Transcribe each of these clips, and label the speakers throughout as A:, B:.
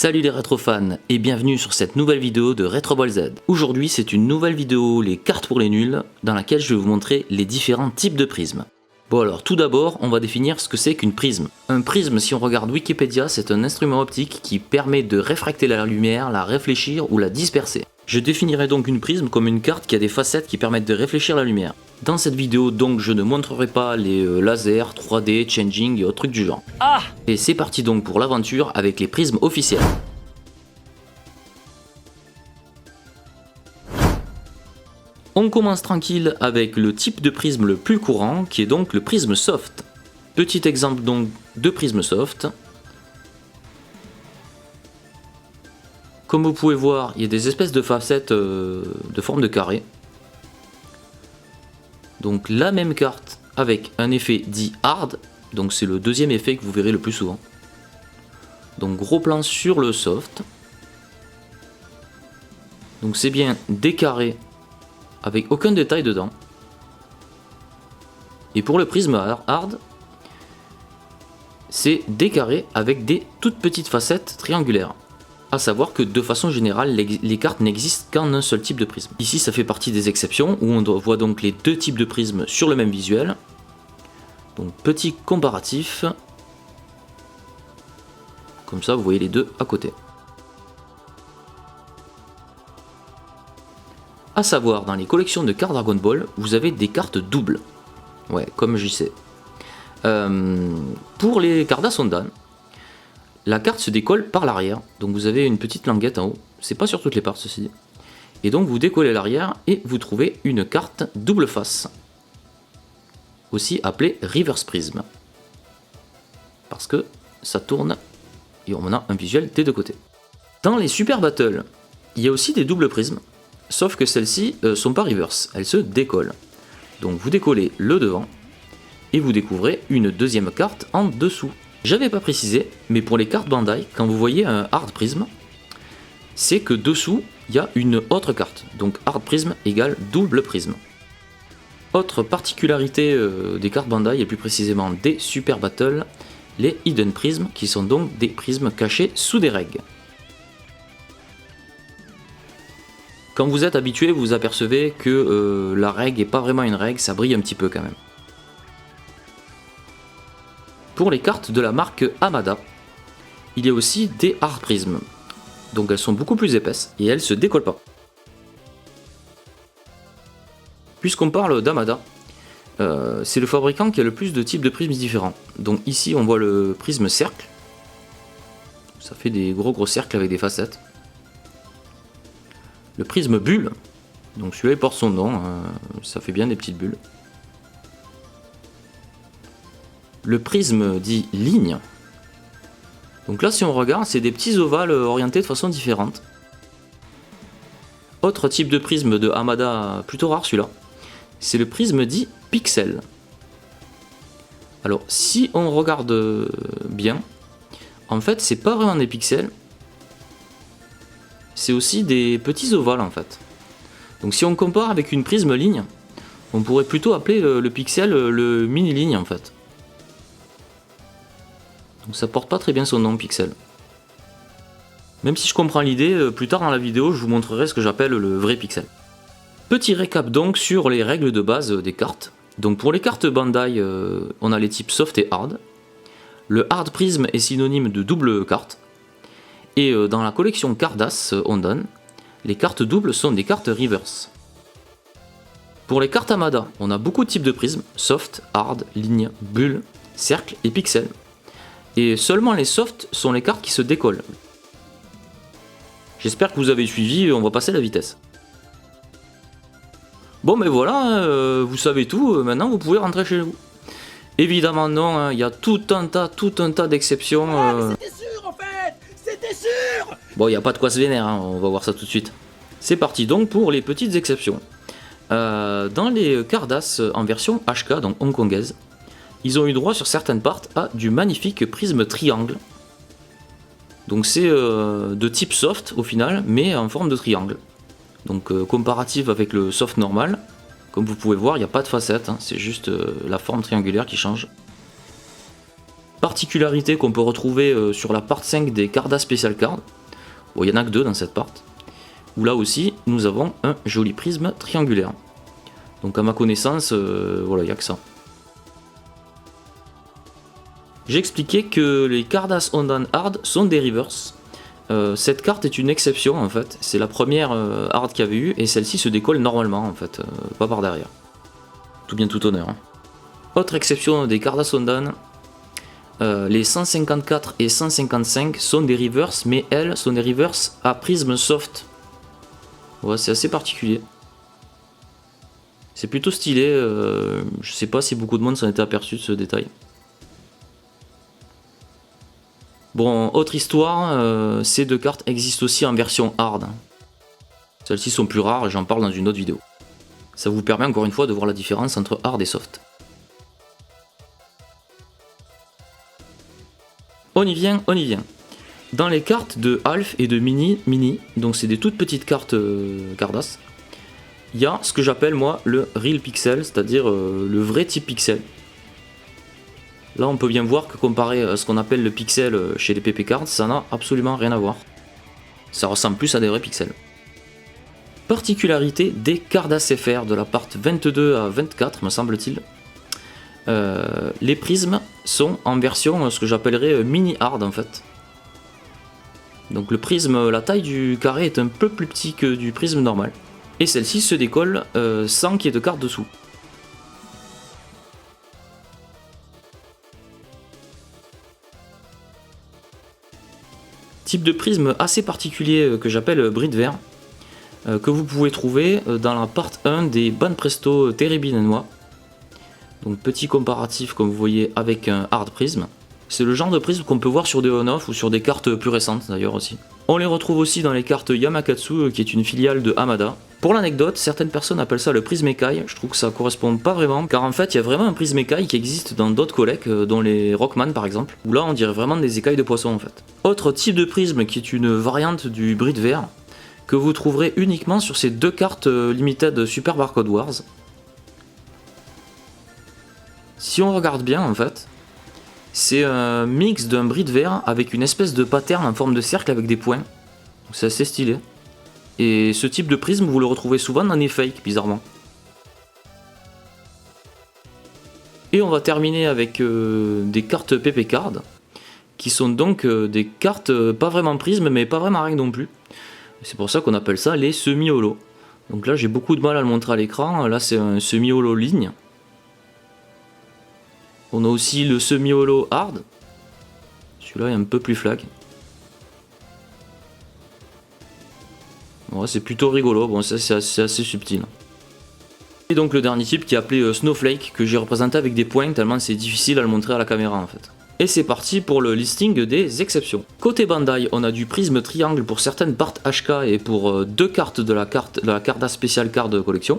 A: Salut les rétrofans et bienvenue sur cette nouvelle vidéo de Retro Ball Z. Aujourd'hui c'est une nouvelle vidéo, les cartes pour les nuls, dans laquelle je vais vous montrer les différents types de prismes. Bon alors tout d'abord on va définir ce que c'est qu'une prisme. Un prisme, si on regarde Wikipédia, c'est un instrument optique qui permet de réfracter la lumière, la réfléchir ou la disperser. Je définirai donc une prisme comme une carte qui a des facettes qui permettent de réfléchir la lumière. Dans cette vidéo donc je ne montrerai pas les lasers, 3D, changing et autres trucs du genre. Et c'est parti donc pour l'aventure avec les prismes officiels. On commence tranquille avec le type de prisme le plus courant qui est donc le prisme soft. Petit exemple donc de prisme soft. Comme vous pouvez voir, il y a des espèces de facettes de forme de carré. Donc la même carte avec un effet dit hard, donc c'est le deuxième effet que vous verrez le plus souvent. Donc gros plan sur le soft. Donc c'est bien des carrés avec aucun détail dedans. Et pour le prisme hard, c'est des carrés avec des toutes petites facettes triangulaires. A savoir que de façon générale, les cartes n'existent qu'en un seul type de prisme. Ici, ça fait partie des exceptions où on voit donc les deux types de prismes sur le même visuel. Donc petit comparatif. Comme ça, vous voyez les deux à côté. A savoir, dans les collections de cartes Dragon Ball, vous avez des cartes doubles. Ouais, comme j'y sais. Pour les cartes Sondan, la carte se décolle par l'arrière, donc vous avez une petite languette en haut, c'est pas sur toutes les parts ceci dit. Et donc vous décollez l'arrière et vous trouvez une carte double face, aussi appelée Reverse Prism, parce que ça tourne et on a un visuel des deux côtés. Dans les Super Battle, il y a aussi des doubles prismes, sauf que celles-ci sont pas reverse, elles se décollent. Donc vous décollez le devant et vous découvrez une deuxième carte en dessous. J'avais pas précisé, mais pour les cartes Bandai, quand vous voyez un Hard Prism, c'est que dessous, il y a une autre carte. Donc Hard Prism égale double prisme. Autre particularité des cartes Bandai, et plus précisément des Super Battle, les Hidden Prism, qui sont donc des prismes cachés sous des règles. Quand vous êtes habitué, vous apercevez que la règle n'est pas vraiment une règle, ça brille un petit peu quand même. Pour les cartes de la marque Hamada, il y a aussi des Hard Prism. Donc elles sont beaucoup plus épaisses et elles se décollent pas. Puisqu'on parle d'Hamada, c'est le fabricant qui a le plus de types de prismes différents. Donc ici on voit le prisme cercle. Ça fait des gros cercles avec des facettes. Le prisme bulle. Donc celui-là il porte son nom, ça fait bien des petites bulles. Le prisme dit ligne. Donc là si on regarde, c'est des petits ovales orientés de façon différente. Autre type de prisme de Hamada, plutôt rare celui-là, c'est le prisme dit pixel. Alors si on regarde bien, en fait c'est pas vraiment des pixels, c'est aussi des petits ovales en fait. Donc si on compare avec une prisme ligne, on pourrait plutôt appeler le pixel le mini ligne en fait. Donc ça porte pas très bien son nom, Pixel. Même si je comprends l'idée, plus tard dans la vidéo, je vous montrerai ce que j'appelle le vrai Pixel. Petit récap donc sur les règles de base des cartes. Donc pour les cartes Bandai, on a les types soft et hard. Le hard prism est synonyme de double carte. Et dans la collection Cardass Ondan, les cartes doubles sont des cartes reverse. Pour les cartes Hamada, on a beaucoup de types de prismes, soft, hard, ligne, bulle, cercle et pixel. Et seulement les softs sont les cartes qui se décollent. J'espère que vous avez suivi, on va passer à la vitesse. Bon mais voilà, vous savez tout, maintenant vous pouvez rentrer chez vous. Évidemment non, il y a tout un tas d'exceptions.
B: C'était sûr en fait. C'était sûr.
A: Bon, il n'y a pas de quoi se vénérer, on va voir ça tout de suite. C'est parti donc pour les petites exceptions. Dans les Cardass en version HK, donc hongkongaise, ils ont eu droit sur certaines parts à du magnifique prisme triangle. Donc c'est de type soft au final, mais en forme de triangle. Donc comparatif avec le soft normal, comme vous pouvez voir, il n'y a pas de facette, hein, c'est juste la forme triangulaire qui change. Particularité qu'on peut retrouver sur la part 5 des Cardas Special Card. Bon, il y en a que 2 dans cette part. Où là aussi, nous avons un joli prisme triangulaire. Donc à ma connaissance, voilà, il n'y a que ça. J'ai expliqué que les Cardas Undawn Hard sont des reverse. Cette carte est une exception en fait. C'est la première hard qu'il y avait eu et celle-ci se décolle normalement en fait, pas par derrière. Tout bien tout honneur. Hein. Autre exception des Cardas Undawn, les 154 et 155 sont des reverse, mais elles sont des reverse à prisme soft. Ouais, c'est assez particulier. C'est plutôt stylé, je sais pas si beaucoup de monde s'en était aperçu de ce détail. Bon, autre histoire, ces deux cartes existent aussi en version hard. Celles-ci sont plus rares et j'en parle dans une autre vidéo. Ça vous permet encore une fois de voir la différence entre hard et soft. On y vient, on y vient. Dans les cartes de Alf et de Mini, donc c'est des toutes petites cartes Cardas, il y a ce que j'appelle moi le Real Pixel, c'est-à-dire le vrai type pixel. Là on peut bien voir que comparé à ce qu'on appelle le pixel chez les PP cards, ça n'a absolument rien à voir. Ça ressemble plus à des vrais pixels. Particularité des Cardas FR de la part 22 à 24 me semble-t-il. Les prismes sont en version ce que j'appellerais mini hard en fait. Donc le prisme, la taille du carré est un peu plus petit que du prisme normal. Et celle-ci se décolle sans qu'il y ait de carte dessous. Type de prisme assez particulier que j'appelle bride vert, que vous pouvez trouver dans la part 1 des Banpresto Terebinenois. Donc petit comparatif comme vous voyez avec un hard prisme. C'est le genre de prisme qu'on peut voir sur des on-off ou sur des cartes plus récentes d'ailleurs aussi. On les retrouve aussi dans les cartes Yamakatsu qui est une filiale de Hamada. Pour l'anecdote, certaines personnes appellent ça le prisme écaille, je trouve que ça correspond pas vraiment, car en fait il y a vraiment un prisme écaille qui existe dans d'autres collègues, dont les Rockman par exemple, où là on dirait vraiment des écailles de poisson en fait. Autre type de prisme qui est une variante du bride vert, que vous trouverez uniquement sur ces deux cartes limited Super Barcode Wars. Si on regarde bien en fait, c'est un mix d'un bride vert avec une espèce de pattern en forme de cercle avec des points. C'est assez stylé. Et ce type de prisme, vous le retrouvez souvent dans les fakes, bizarrement. Et on va terminer avec des cartes PP Card, qui sont donc des cartes pas vraiment prisme, mais pas vraiment rien non plus. C'est pour ça qu'on appelle ça les semi-holo. Donc là, j'ai beaucoup de mal à le montrer à l'écran. Là, c'est un semi-holo ligne. On a aussi le semi-holo hard. Celui-là est un peu plus flag. Ouais, c'est plutôt rigolo, bon ça c'est assez subtil. Et donc le dernier type qui est appelé Snowflake, que j'ai représenté avec des points tellement c'est difficile à le montrer à la caméra en fait. Et c'est parti pour le listing des exceptions. Côté Bandai, on a du prisme triangle pour certaines parts HK et pour deux cartes de la Cardas Special Card collection.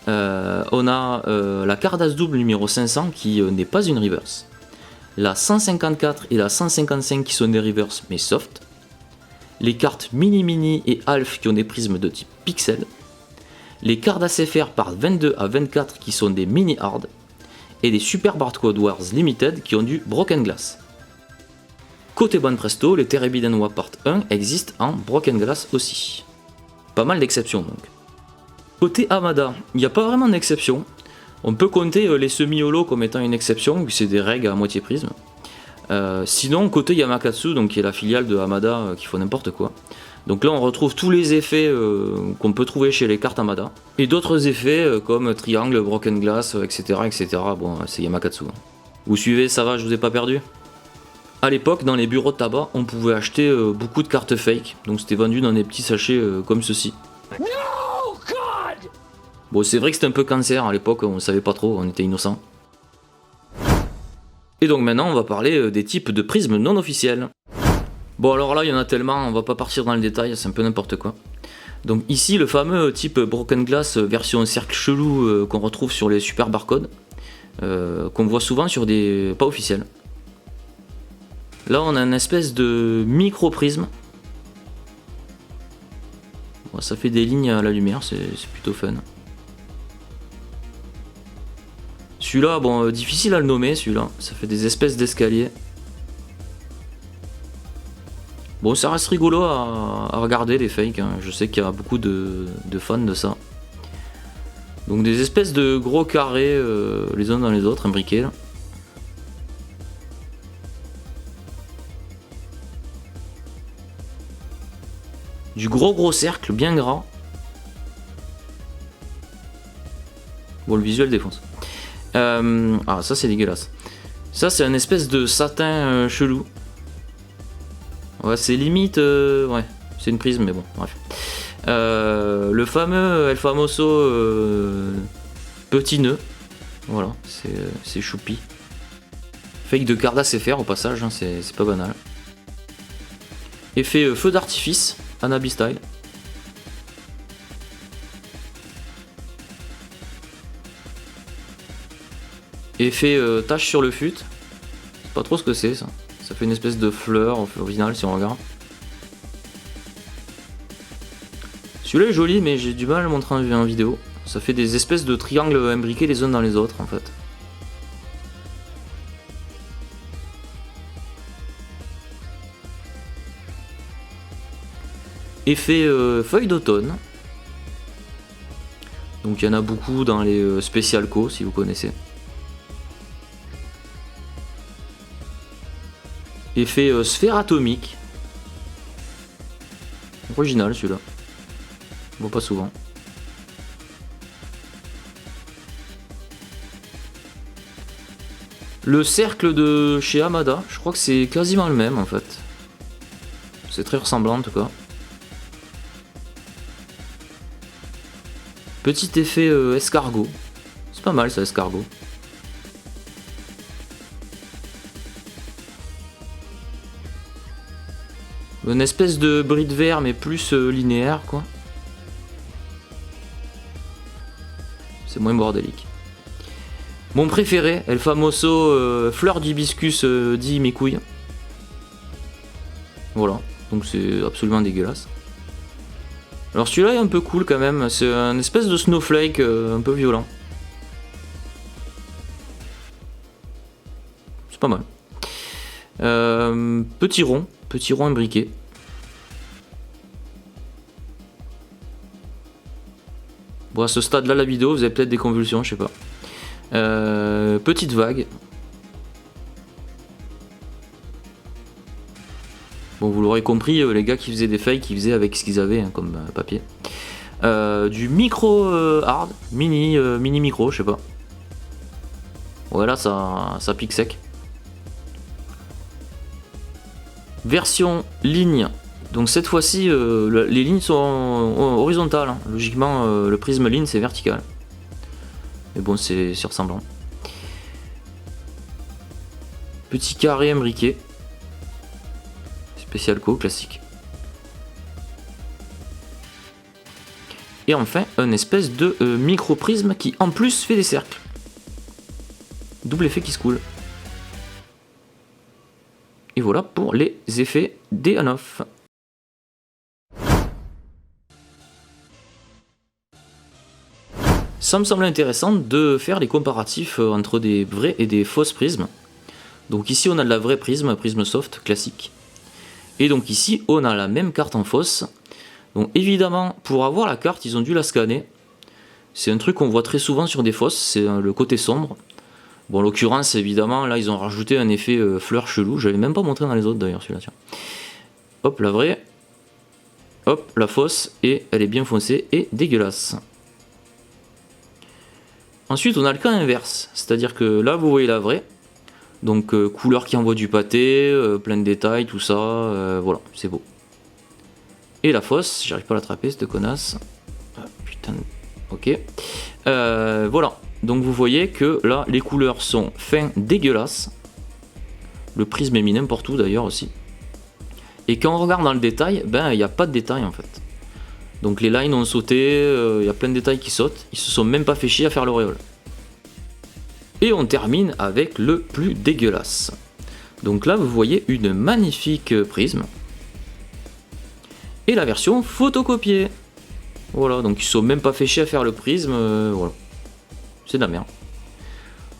A: On a la Cardas double numéro 500 qui n'est pas une reverse. La 154 et la 155 qui sont des reverse mais soft. Les cartes Mini et Alf qui ont des prismes de type pixel. Les Cardas FR par 22 à 24 qui sont des mini hard. Et les Super Barcode Wars Limited qui ont du Broken Glass. Côté Banpresto, les Terebinenois part 1 existent en Broken Glass aussi. Pas mal d'exceptions donc. Côté Hamada, il n'y a pas vraiment d'exception. On peut compter les semi-holo comme étant une exception, vu que c'est des règles à moitié prisme. Sinon, côté Yamakatsu, donc qui est la filiale de Hamada qui font n'importe quoi. Donc là, on retrouve tous les effets qu'on peut trouver chez les cartes Hamada. Et d'autres effets comme triangle, broken glass, etc. etc. Bon, c'est Yamakatsu. Vous suivez, ça va, je vous ai pas perdu? A l'époque, dans les bureaux de tabac, on pouvait acheter beaucoup de cartes fake. Donc c'était vendu dans des petits sachets comme ceci.
B: No, God!
A: Bon, c'est vrai que c'était un peu cancer à l'époque, on savait pas trop, on était innocents. Et donc maintenant on va parler des types de prismes non officiels. Bon alors là il y en a tellement, on va pas partir dans le détail, c'est un peu n'importe quoi. Donc ici le fameux type Broken Glass version cercle chelou qu'on retrouve sur les Super Barcode, qu'on voit souvent sur des pas officiels. Là on a une espèce de micro prisme. Bon, ça fait des lignes à la lumière, c'est plutôt fun. Celui-là, bon, difficile à le nommer, celui-là. Ça fait des espèces d'escaliers. Bon, ça reste rigolo à regarder, les fakes. Hein. Je sais qu'il y a beaucoup de fans de ça. Donc des espèces de gros carrés, les uns dans les autres, imbriqués, là. Du gros cercle, bien gras. Bon, le visuel défonce. Ah, ça c'est dégueulasse. Ça c'est un espèce de satin chelou. Ouais, c'est limite... ouais, c'est une prisme, mais bon, bref. Le fameux El Famoso petit nœud. Voilà, c'est choupi. Fake de Cardass FR au passage, hein, c'est pas banal. Effet feu d'artifice, Anabi style. Effet tache sur le fut. C'est pas trop ce que c'est ça. Ça fait une espèce de fleur au final si on regarde. Celui-là est joli mais j'ai du mal à le montrer en vidéo. Ça fait des espèces de triangles imbriqués les uns dans les autres en fait. Effet feuille d'automne. Donc il y en a beaucoup dans les Special Co si vous connaissez. Effet sphère atomique. Original celui-là. Bon, pas souvent. Le cercle de chez Hamada, je crois que c'est quasiment le même en fait. C'est très ressemblant en tout cas. Petit effet escargot. C'est pas mal ça, escargot. Une espèce de bride vert mais plus linéaire quoi. C'est moins bordélique. Mon préféré, El Famoso fleur d'hibiscus dit mes couilles. Voilà, donc c'est absolument dégueulasse. Alors celui-là est un peu cool quand même, c'est un espèce de snowflake un peu violent. C'est pas mal. Petit rond imbriqué. Bon, à ce stade-là, la vidéo, vous avez peut-être des convulsions, je sais pas. Petite vague. Bon, vous l'aurez compris, les gars qui faisaient des fakes, ils faisaient avec ce qu'ils avaient hein, comme papier. Du micro hard, mini micro, je sais pas. Voilà, ça pique sec. Version ligne. Donc cette fois-ci, les lignes sont horizontales. Hein. Logiquement, le prisme ligne c'est vertical. Mais bon, c'est ressemblant. Petit carré imbriqué. Special Co, classique. Et enfin, un espèce de micro-prisme qui en plus fait des cercles. Double effet qui se coule. Et voilà pour les effets des Hanoff. Ça me semble intéressant de faire les comparatifs entre des vrais et des fausses prismes. Donc ici on a de la vraie prisme soft classique. Et donc ici on a la même carte en fausse. Donc évidemment pour avoir la carte ils ont dû la scanner. C'est un truc qu'on voit très souvent sur des fausses, c'est le côté sombre. Bon, en l'occurrence, évidemment, là, ils ont rajouté un effet fleur chelou. Je l'avais même pas montré dans les autres, d'ailleurs, celui-là. Tiens. Hop, la vraie. Hop, la fausse. Et elle est bien foncée et dégueulasse. Ensuite, on a le cas inverse. C'est-à-dire que là, vous voyez la vraie. Donc, couleur qui envoie du pâté, plein de détails, tout ça. Voilà, c'est beau. Et la fausse, j'arrive pas à l'attraper, cette connasse. Ah, putain. Ok. Voilà. Donc vous voyez que là les couleurs sont fin dégueulasses. Le prisme est mis n'importe où d'ailleurs aussi. Et quand on regarde dans le détail, ben il n'y a pas de détail en fait. Donc les lines ont sauté, il y a plein de détails qui sautent. Ils se sont même pas fait chier à faire l'auréole. Et on termine avec le plus dégueulasse. Donc là vous voyez une magnifique prisme. Et la version photocopiée. Voilà, donc ils se sont même pas fait chier à faire le prisme. Voilà. C'est de la merde.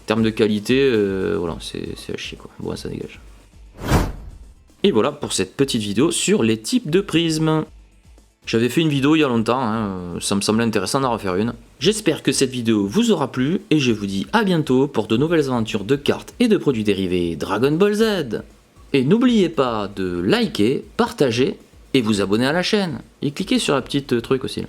A: En termes de qualité, voilà, c'est à chier quoi. Bon, ça dégage. Et voilà pour cette petite vidéo sur les types de prismes. J'avais fait une vidéo il y a longtemps, hein, ça me semblait intéressant d'en refaire une. J'espère que cette vidéo vous aura plu et je vous dis à bientôt pour de nouvelles aventures de cartes et de produits dérivés Dragon Ball Z. Et n'oubliez pas de liker, partager et vous abonner à la chaîne. Et cliquez sur la petite truc aussi là.